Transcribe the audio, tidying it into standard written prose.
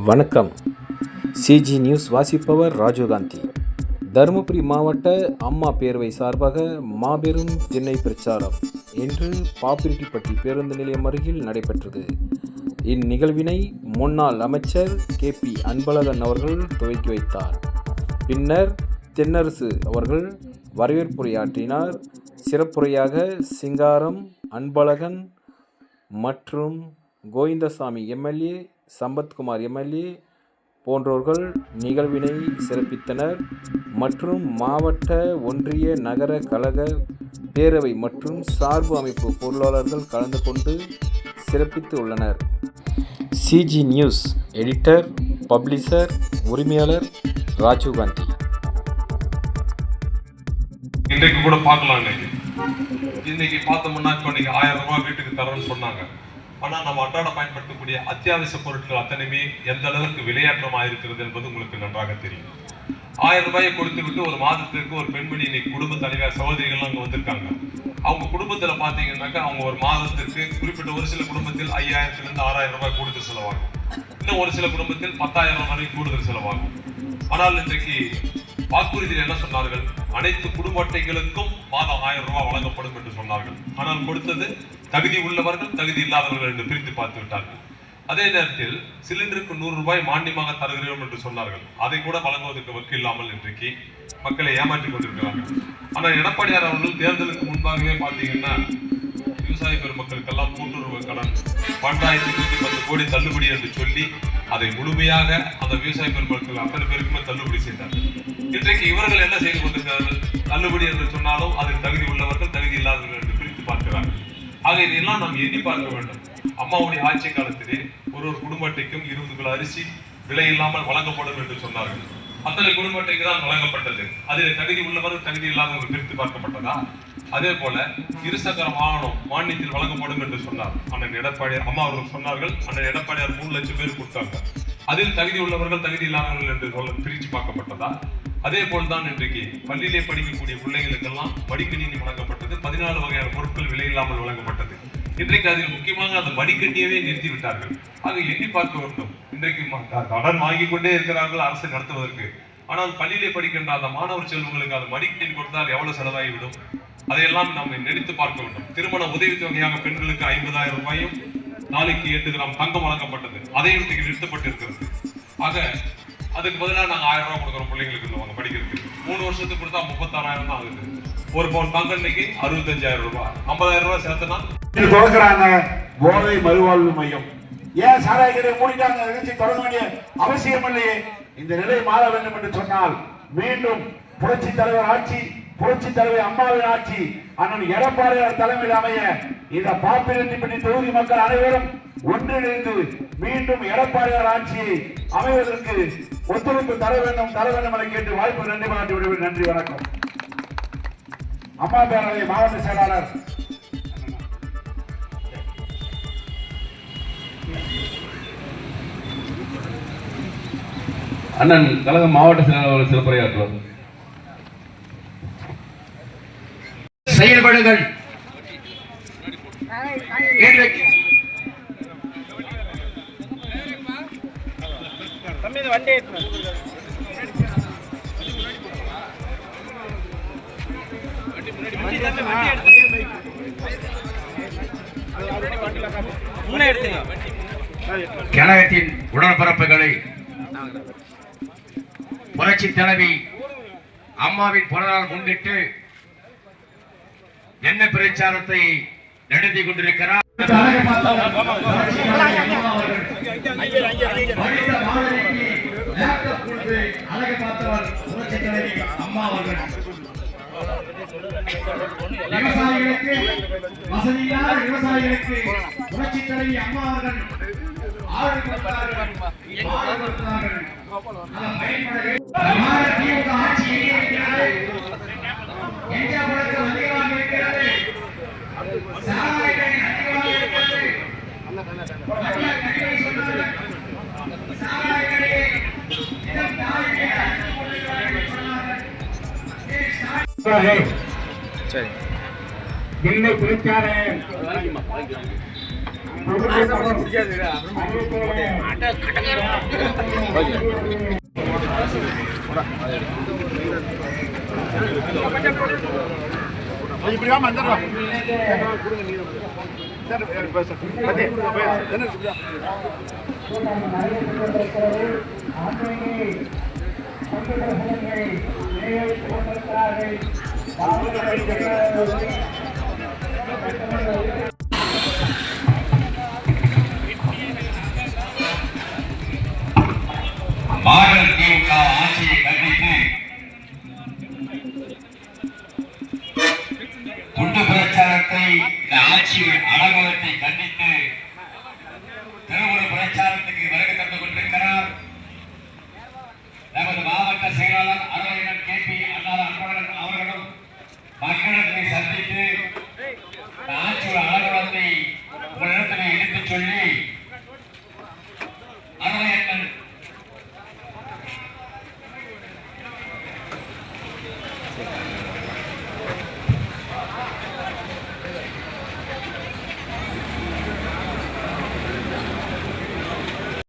வணக்கம். CG news வாசிப்பவர் ராஜீவ்காந்தி. தருமபுரி மாவட்ட அம்மா பேரவை சார்பாக மாபெரும் திண்ணை பிரச்சாரம் இன்று பாப்பிரெட்டிப்பட்டி பேருந்து நிலையம் அருகில் நடைபெற்றது. இந்நிகழ்வினை முன்னாள் அமைச்சர் KP அன்பழகன் அவர்கள் துவக்கி வைத்தார். பின்னர் தென்னரசு அவர்கள் வரவேற்புரையாற்றினார். சிறப்புரையாக சிங்காரம், அன்பழகன் மற்றும் கோவிந்தசாமி MLA, சம்பத்குமார் MLA போன்றோர்கள் நிகழ்வினை சிறப்பித்தனர். மற்றும் மாவட்ட, ஒன்றிய, நகர கழக பேரவை மற்றும் சார்பு அமைப்பு பொருளாளர்கள் கலந்து கொண்டு சிறப்பித்து உள்ளனர். சிஜி நியூஸ் எடிட்டர், பப்ளிஷர், உரிமையாளர் ராஜீவ்காந்தி. இன்றைக்கு கூட பார்க்கலாம். இன்னைக்கு பார்த்தோம்னா இப்போ நீங்க 1000 ரூபாய் வீட்டுக்கு தரேன்னு சொன்னாங்க. ஆனா நம்ம அன்றாட பயன்படுத்தக்கூடிய அத்தியாவசிய பொருட்கள் அத்தனையுமே எந்த அளவுக்கு விலையேற்றமாக இருக்கிறது என்பது உங்களுக்கு நன்றாக தெரியும். 1000 ரூபாயை கொடுத்து விட்டு ஒரு மாதத்திற்கு ஒரு பெண்மணி இன்னைக்கு குடும்ப தலைவர் சகோதரிகள் அங்க வந்திருக்காங்க. அவங்க குடும்பத்துல பாத்தீங்கன்னாக்கா அவங்க ஒரு மாதத்திற்கு குறிப்பிட்ட ஒரு சில குடும்பத்தில் 5000 இருந்து 6000 ரூபாய் கூடுதல் செலவாகும். இன்னும் ஒரு சில குடும்பத்தில் 10,000 வரை கூடுதல் செலவாகும். ஆனால் இன்றைக்கு வாக்குறுதியில் என்ன சொன்னார்கள்? அனைத்து குடும்ப அட்டைகளுக்கும் மாதம் 1000 ரூபாய் வழங்கப்படும் என்று சொன்னார்கள். ஆனால் கொடுத்தது தகுதி உள்ளவர்கள், தகுதி இல்லாதவர்கள் என்று பிரித்து பார்த்து விட்டார்கள். அதே நேரத்தில் சிலிண்டருக்கு 100 ரூபாய் மானியமாக தருகிறோம் என்று சொன்னார்கள். அதை கூட வழங்குவதற்கு வக்கு இல்லாமல் இன்றைக்கு மக்களை ஏமாற்றிக் கொண்டிருக்கிறார்கள். ஆனால் எடப்பாடியார் அவர்கள் தேர்தலுக்கு முன்பாகவே பார்த்தீங்கன்னா விவசாய பெருமக்களுக்கெல்லாம் கூட்டுறவு கடன் 1210 கோடி தள்ளுபடி என்று சொல்லி அதை முழுமையாக அந்த விவசாய பெருமக்கள் அத்தனை பேருக்குமே தள்ளுபடி செய்தார்கள். இன்றைக்கு இவர்கள் என்ன செய்து கொண்டிருக்கிறார்கள்? தள்ளுபடி என்று சொன்னாலும் அதில் தகுதி உள்ளவர்கள், தகுதி இல்லாதவர்கள் என்று பிரித்து பார்க்கிறார்கள். ஆக இதையெல்லாம் நாம் எண்ணி பார்க்க வேண்டும். அம்மாவுடைய ஆட்சி காலத்திலே ஒரு குடும்ப அட்டைக்கும் 20 கிலோ அரிசி விலை இல்லாமல் வழங்கப்படும் என்று சொன்னார்கள். அத்தனை குடும்ப அட்டைக்கு தான் வழங்கப்பட்டது. அதில் தகுதி உள்ளவர்கள், தகுதி இல்லாதவர்கள் பிரித்து பார்க்கப்பட்டதா? அதே போல இருசக்கர வாகனம் மானியத்தில் வழங்கப்படும் என்று சொன்னார் அண்ணன் எடப்பாடியார். அம்மா அவர்கள் சொன்னார்கள், அண்ணன் எடப்பாடியார் 3 லட்சம் பேர் கொடுத்தாங்க. அதில் தகுதி உள்ளவர்கள், தகுதி இல்லாதவர்கள் என்று பிரித்து பார்க்கப்பட்டதா? அதே போல்தான் இன்றைக்கு பள்ளியிலே படிக்கக்கூடிய பிள்ளைகளுக்கெல்லாம் மடிக்கணினி வழங்கப்பட்டது. 14 வகையான பொருட்கள் விலை இல்லாமல் வழங்கப்பட்டது. இன்றைக்கு அதில் முக்கியமாக அந்த மடிக்கணியவே நிறுத்தி விட்டார்கள். ஆக எண்ணி பார்க்க வேண்டும். இன்றைக்கு கடன் வாங்கி கொண்டே இருக்கிறார்கள் அரசு நடத்துவதற்கு. ஆனால் பள்ளியிலே படிக்கின்ற அந்த மாணவர் செல்வங்களுக்கு அந்த மடிக்கணினி கொடுத்தால் எவ்வளவு செலவாகிவிடும்? அதையெல்லாம் நாம் நினைத்து பார்க்க வேண்டும். திருமண உதவித்தொகையாக பெண்களுக்கு 50,000 ரூபாயும் நாளைக்கு 8 கிராம் தங்கம் வழங்கப்பட்டது. அதையும் இன்றைக்கு நிறுத்தப்பட்டிருக்கிறது. ஆக அதுக்கு பதிலாக நாங்கள் 1000 ரூபாய் கொடுக்குறோம் பிள்ளைங்களுக்கு அவங்க படிக்கிறதுக்கு. 3 வருஷத்துக்கு கொடுத்தா 36,000 தான் ஆகுது. ஒரு பவுன் தங்கம் இன்னைக்கு 65,000 ரூபாய். 50,000 ரூபாய் சேர்த்துனா தொடங்குறாங்க போதை மறுவாழ்வு மையம். ஏன் சாராயக்கடை மூடிட்டாங்க? நிகழ்ச்சி தொடங்க வேண்டிய அவசியம் இல்லையே. இந்த நிலை மாற வேண்டும் என்று சொன்னால் மீண்டும் புரட்சி தலைவர் ஆட்சி, புரட்சி தலைவர் அம்மாவின் ஆட்சி அண்ணன் எடப்பாடியார் தலைமையில் அமைய இந்த பாப்பிரெட்டிப்பட்டி தொகுதி மக்கள் அனைவரும் ஒன்றிணைந்து மீண்டும் எடப்பாடியார் ஆட்சியை அமைவதற்கு ஒத்துழைப்பு தர வேண்டும் என கேட்டு வாய்ப்பு நன்றி பாராட்டி விடுவேன். நன்றி, வணக்கம். அம்மா பேரவை மாவட்ட செயலாளர் அண்ணன் கழக மாவட்ட செயலாளர் சிறப்புரையாற்றுவார். செயல்படுங்கள். கழகத்தின் உடன்பிறப்புகளை புரட்சி தலைவி அம்மாவின் பிறந்தநாள் முன்னிட்டு என்ன பிரச்சாரத்தை நடத்தி கொண்டிருக்கிறார். விவசாயிகளுக்கு, வசதியில்லாத விவசாயிகளுக்கு புரட்சி தலைவி அம்மா அவர்கள் ஆதரவு கொடுத்தார்கள். இல்லை பிரச்சார மாடல் திமுக ஆட்சியை கண்டித்து துண்டு பிரச்சாரத்தை இந்த ஆட்சியின் அலங்கோலத்தை கண்டித்து திருவுரு பிரச்சாரத்துக்கு வருகை தந்து கொண்டிருக்கிறார் நமது மாவட்ட செயலாளர் அலுவலர் KP அண்ணா அன்பழகன் அவர்களும் மக்களிடத்தை சந்தித்து ஆட்சியின் அலங்கோலத்தை உங்களிடத்தில் எடுத்துச் சொல்லி